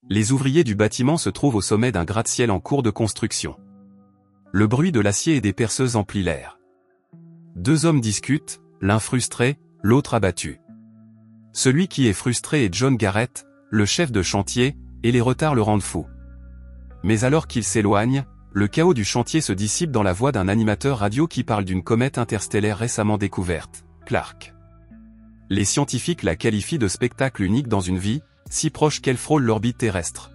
Les ouvriers du bâtiment se trouvent au sommet d'un gratte-ciel en cours de construction. Le bruit de l'acier et des perceuses emplit l'air. Deux hommes discutent, l'un frustré, l'autre abattu. Celui qui est frustré est John Garrett, le chef de chantier, et les retards le rendent fou. Mais alors qu'il s'éloigne, le chaos du chantier se dissipe dans la voix d'un animateur radio qui parle d'une comète interstellaire récemment découverte, Clark. Les scientifiques la qualifient de spectacle unique dans une vie, si proche qu'elle frôle l'orbite terrestre.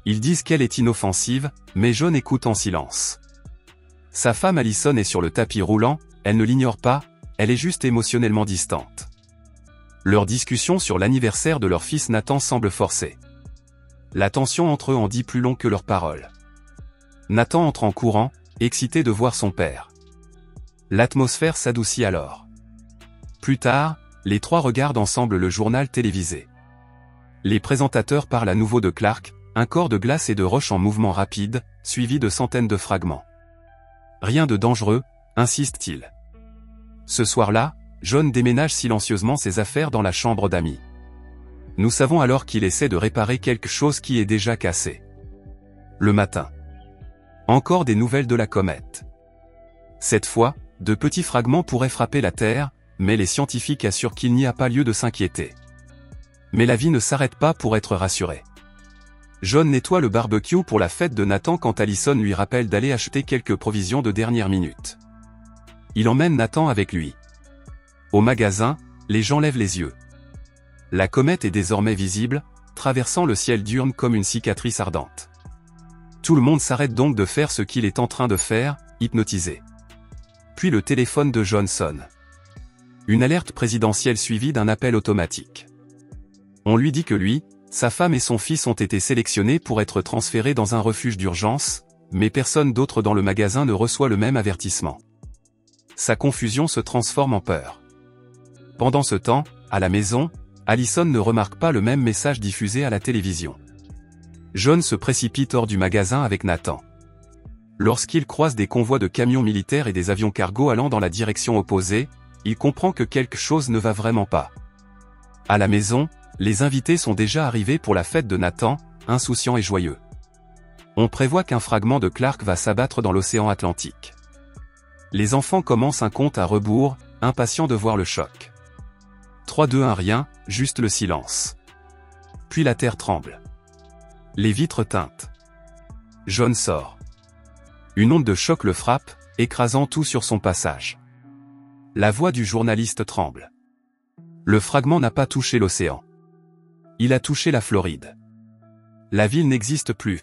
Ils disent qu'elle est inoffensive, mais John écoute en silence. Sa femme Allison est sur le tapis roulant, elle ne l'ignore pas, elle est juste émotionnellement distante. Leur discussion sur l'anniversaire de leur fils Nathan semble forcée. La tension entre eux en dit plus long que leurs paroles. Nathan entre en courant, excité de voir son père. L'atmosphère s'adoucit alors. Plus tard, les trois regardent ensemble le journal télévisé. Les présentateurs parlent à nouveau de Clark, un corps de glace et de roche en mouvement rapide, suivi de centaines de fragments. Rien de dangereux, insiste-t-il. Ce soir-là, John déménage silencieusement ses affaires dans la chambre d'amis. Nous savons alors qu'il essaie de réparer quelque chose qui est déjà cassé. Le matin. Encore des nouvelles de la comète. Cette fois, de petits fragments pourraient frapper la Terre, mais les scientifiques assurent qu'il n'y a pas lieu de s'inquiéter. Mais la vie ne s'arrête pas pour être rassurée. John nettoie le barbecue pour la fête de Nathan quand Allison lui rappelle d'aller acheter quelques provisions de dernière minute. Il emmène Nathan avec lui. Au magasin, les gens lèvent les yeux. La comète est désormais visible, traversant le ciel diurne comme une cicatrice ardente. Tout le monde s'arrête donc de faire ce qu'il est en train de faire, hypnotisé. Puis le téléphone de John sonne. Une alerte présidentielle suivie d'un appel automatique. On lui dit que lui, sa femme et son fils ont été sélectionnés pour être transférés dans un refuge d'urgence, mais personne d'autre dans le magasin ne reçoit le même avertissement. Sa confusion se transforme en peur. Pendant ce temps, à la maison, Allison ne remarque pas le même message diffusé à la télévision. John se précipite hors du magasin avec Nathan. Lorsqu'il croise des convois de camions militaires et des avions cargo allant dans la direction opposée, il comprend que quelque chose ne va vraiment pas. À la maison, les invités sont déjà arrivés pour la fête de Nathan, insouciants et joyeux. On prévoit qu'un fragment de Clark va s'abattre dans l'océan Atlantique. Les enfants commencent un compte à rebours, impatients de voir le choc. 3, 2, 1, rien, juste le silence. Puis la terre tremble. Les vitres tintent. John sort. Une onde de choc le frappe, écrasant tout sur son passage. La voix du journaliste tremble. Le fragment n'a pas touché l'océan. Il a touché la Floride. La ville n'existe plus.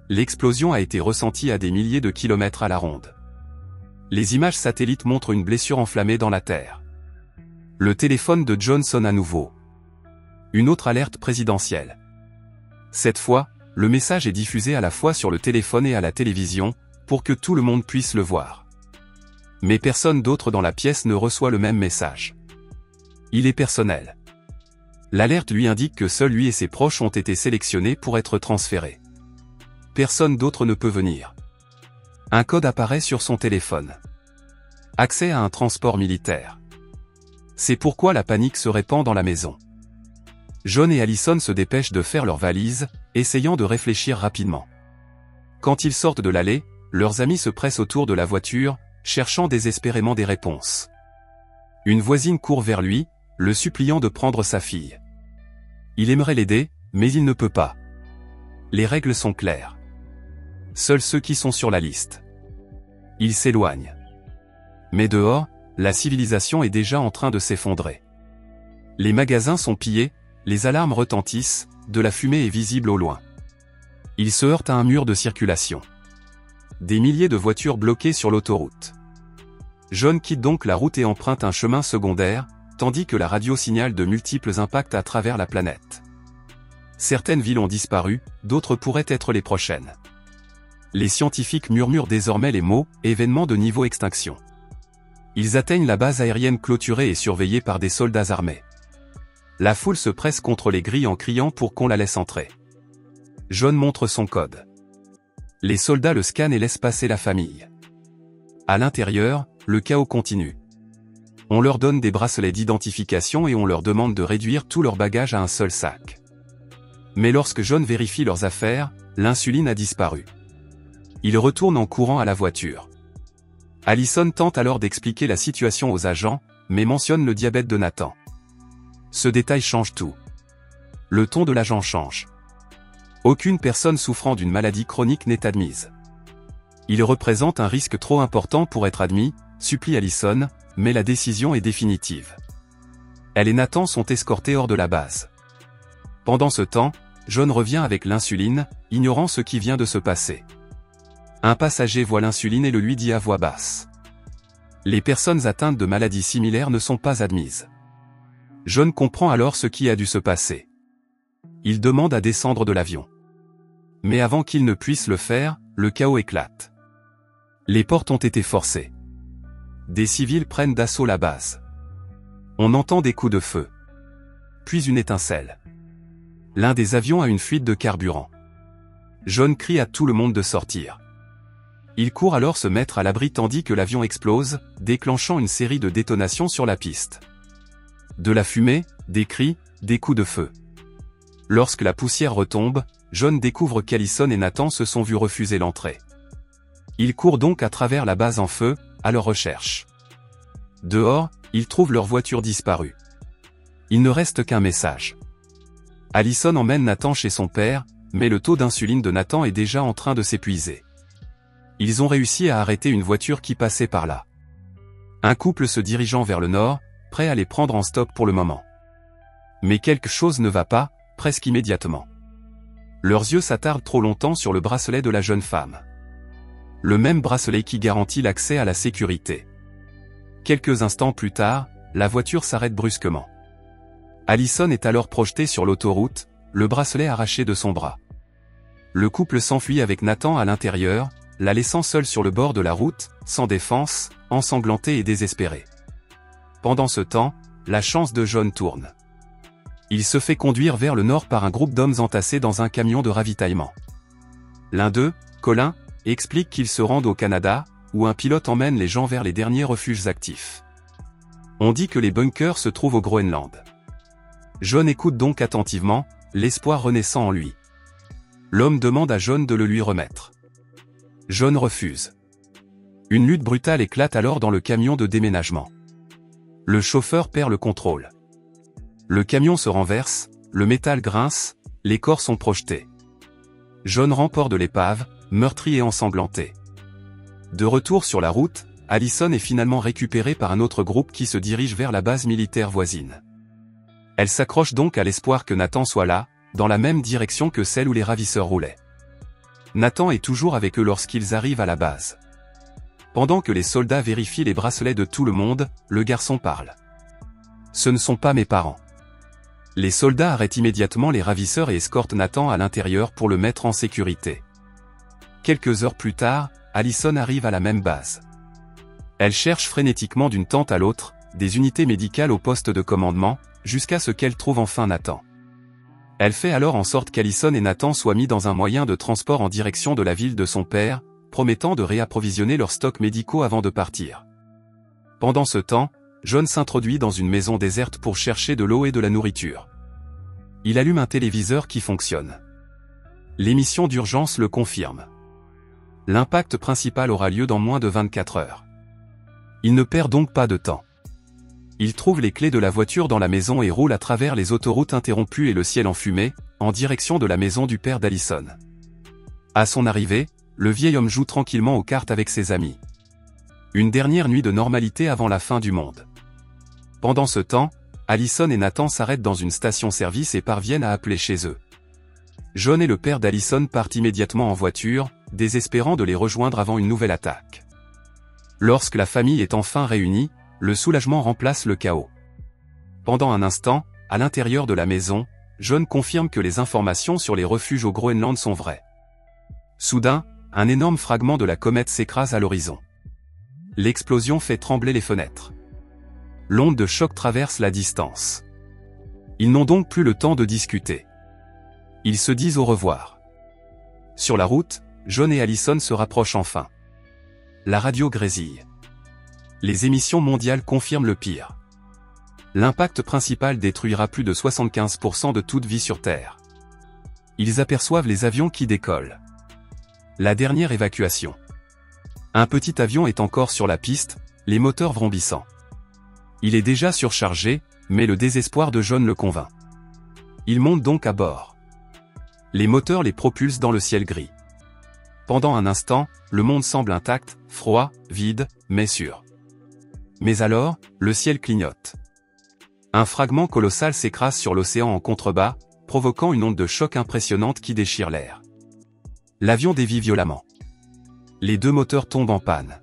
L'explosion a été ressentie à des milliers de kilomètres à la ronde. Les images satellites montrent une blessure enflammée dans la terre. Le téléphone de John sonne à nouveau. Une autre alerte présidentielle. Cette fois, le message est diffusé à la fois sur le téléphone et à la télévision, pour que tout le monde puisse le voir. Mais personne d'autre dans la pièce ne reçoit le même message. Il est personnel. L'alerte lui indique que seul lui et ses proches ont été sélectionnés pour être transférés. Personne d'autre ne peut venir. Un code apparaît sur son téléphone. Accès à un transport militaire. C'est pourquoi la panique se répand dans la maison. John et Allison se dépêchent de faire leurs valises, essayant de réfléchir rapidement. Quand ils sortent de l'allée, leurs amis se pressent autour de la voiture, cherchant désespérément des réponses. Une voisine court vers lui, le suppliant de prendre sa fille. Il aimerait l'aider, mais il ne peut pas. Les règles sont claires. Seuls ceux qui sont sur la liste. Il s'éloigne. Mais dehors, la civilisation est déjà en train de s'effondrer. Les magasins sont pillés, les alarmes retentissent, de la fumée est visible au loin. Il se heurte à un mur de circulation. Des milliers de voitures bloquées sur l'autoroute. John quitte donc la route et emprunte un chemin secondaire, tandis que la radio signale de multiples impacts à travers la planète. Certaines villes ont disparu, d'autres pourraient être les prochaines. Les scientifiques murmurent désormais les mots « événement de niveau extinction ». Ils atteignent la base aérienne clôturée et surveillée par des soldats armés. La foule se presse contre les grilles en criant pour qu'on la laisse entrer. John montre son code. Les soldats le scannent et laissent passer la famille. À l'intérieur, le chaos continue. On leur donne des bracelets d'identification et on leur demande de réduire tout leur bagage à un seul sac. Mais lorsque John vérifie leurs affaires, l'insuline a disparu. Il retourne en courant à la voiture. Allison tente alors d'expliquer la situation aux agents, mais mentionne le diabète de Nathan. Ce détail change tout. Le ton de l'agent change. Aucune personne souffrant d'une maladie chronique n'est admise. Il représente un risque trop important pour être admis, supplie Allison, mais la décision est définitive. Elle et Nathan sont escortés hors de la base. Pendant ce temps, John revient avec l'insuline, ignorant ce qui vient de se passer. Un passager voit l'insuline et le lui dit à voix basse. Les personnes atteintes de maladies similaires ne sont pas admises. John comprend alors ce qui a dû se passer. Il demande à descendre de l'avion. Mais avant qu'il ne puisse le faire, le chaos éclate. Les portes ont été forcées. Des civils prennent d'assaut la base. On entend des coups de feu. Puis une étincelle. L'un des avions a une fuite de carburant. John crie à tout le monde de sortir. Il court alors se mettre à l'abri tandis que l'avion explose, déclenchant une série de détonations sur la piste. De la fumée, des cris, des coups de feu. Lorsque la poussière retombe, John découvre qu'Allison et Nathan se sont vus refuser l'entrée. Il court donc à travers la base en feu, à leur recherche. Dehors, ils trouvent leur voiture disparue. Il ne reste qu'un message. Allison emmène Nathan chez son père, mais le taux d'insuline de Nathan est déjà en train de s'épuiser. Ils ont réussi à arrêter une voiture qui passait par là. Un couple se dirigeant vers le nord, prêt à les prendre en stop pour le moment. Mais quelque chose ne va pas, presque immédiatement. Leurs yeux s'attardent trop longtemps sur le bracelet de la jeune femme. Le même bracelet qui garantit l'accès à la sécurité. Quelques instants plus tard, la voiture s'arrête brusquement. Allison est alors projetée sur l'autoroute, le bracelet arraché de son bras. Le couple s'enfuit avec Nathan à l'intérieur, la laissant seule sur le bord de la route, sans défense, ensanglanté et désespéré. Pendant ce temps, la chance de John tourne. Il se fait conduire vers le nord par un groupe d'hommes entassés dans un camion de ravitaillement. L'un d'eux, Colin, explique qu'ils se rendent au Canada, où un pilote emmène les gens vers les derniers refuges actifs. On dit que les bunkers se trouvent au Groenland. John écoute donc attentivement, l'espoir renaissant en lui. L'homme demande à John de le lui remettre. John refuse. Une lutte brutale éclate alors dans le camion de déménagement. Le chauffeur perd le contrôle. Le camion se renverse, le métal grince, les corps sont projetés. John remporte de l'épave, meurtri et ensanglanté. De retour sur la route, Allison est finalement récupérée par un autre groupe qui se dirige vers la base militaire voisine. Elle s'accroche donc à l'espoir que Nathan soit là, dans la même direction que celle où les ravisseurs roulaient. Nathan est toujours avec eux lorsqu'ils arrivent à la base. Pendant que les soldats vérifient les bracelets de tout le monde, le garçon parle. « Ce ne sont pas mes parents. » Les soldats arrêtent immédiatement les ravisseurs et escortent Nathan à l'intérieur pour le mettre en sécurité. Quelques heures plus tard, Allison arrive à la même base. Elle cherche frénétiquement d'une tente à l'autre, des unités médicales au poste de commandement, jusqu'à ce qu'elle trouve enfin Nathan. Elle fait alors en sorte qu'Allison et Nathan soient mis dans un moyen de transport en direction de la ville de son père, promettant de réapprovisionner leurs stocks médicaux avant de partir. Pendant ce temps, John s'introduit dans une maison déserte pour chercher de l'eau et de la nourriture. Il allume un téléviseur qui fonctionne. L'émission d'urgence le confirme. L'impact principal aura lieu dans moins de 24 heures. Il ne perd donc pas de temps. Il trouve les clés de la voiture dans la maison et roule à travers les autoroutes interrompues et le ciel enfumé, en direction de la maison du père d'Allison. À son arrivée, le vieil homme joue tranquillement aux cartes avec ses amis. Une dernière nuit de normalité avant la fin du monde. Pendant ce temps, Allison et Nathan s'arrêtent dans une station-service et parviennent à appeler chez eux. John et le père d'Allison partent immédiatement en voiture, désespérant de les rejoindre avant une nouvelle attaque. Lorsque la famille est enfin réunie, le soulagement remplace le chaos. Pendant un instant, à l'intérieur de la maison, John confirme que les informations sur les refuges au Groenland sont vraies. Soudain, un énorme fragment de la comète s'écrase à l'horizon. L'explosion fait trembler les fenêtres. L'onde de choc traverse la distance. Ils n'ont donc plus le temps de discuter. Ils se disent au revoir. Sur la route, John et Allison se rapprochent enfin. La radio grésille. Les émissions mondiales confirment le pire. L'impact principal détruira plus de 75% de toute vie sur Terre. Ils aperçoivent les avions qui décollent. La dernière évacuation. Un petit avion est encore sur la piste, les moteurs vrombissant. Il est déjà surchargé, mais le désespoir de John le convainc. Il monte donc à bord. Les moteurs les propulsent dans le ciel gris. Pendant un instant, le monde semble intact, froid, vide, mais sûr. Mais alors, le ciel clignote. Un fragment colossal s'écrase sur l'océan en contrebas, provoquant une onde de choc impressionnante qui déchire l'air. L'avion dévie violemment. Les deux moteurs tombent en panne.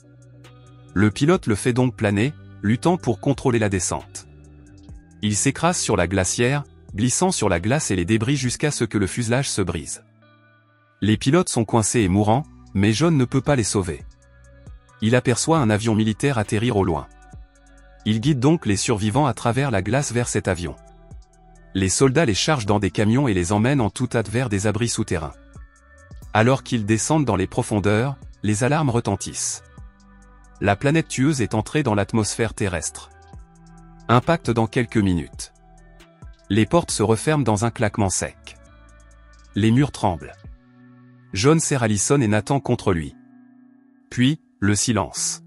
Le pilote le fait donc planer, luttant pour contrôler la descente. Il s'écrase sur la glacière, glissant sur la glace et les débris jusqu'à ce que le fuselage se brise. Les pilotes sont coincés et mourants, mais John ne peut pas les sauver. Il aperçoit un avion militaire atterrir au loin. Il guide donc les survivants à travers la glace vers cet avion. Les soldats les chargent dans des camions et les emmènent en toute hâte vers des abris souterrains. Alors qu'ils descendent dans les profondeurs, les alarmes retentissent. La planète tueuse est entrée dans l'atmosphère terrestre. Impact dans quelques minutes. Les portes se referment dans un claquement sec. Les murs tremblent. John serre Allison et Nathan contre lui. Puis, le silence.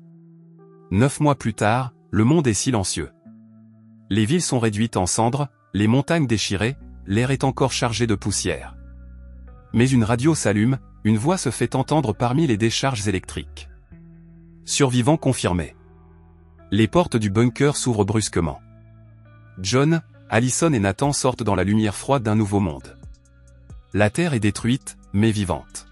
9 mois plus tard, le monde est silencieux. Les villes sont réduites en cendres, les montagnes déchirées, l'air est encore chargé de poussière. Mais une radio s'allume, une voix se fait entendre parmi les décharges électriques. Survivant confirmé. Les portes du bunker s'ouvrent brusquement. John, Allison et Nathan sortent dans la lumière froide d'un nouveau monde. La Terre est détruite, mais vivante.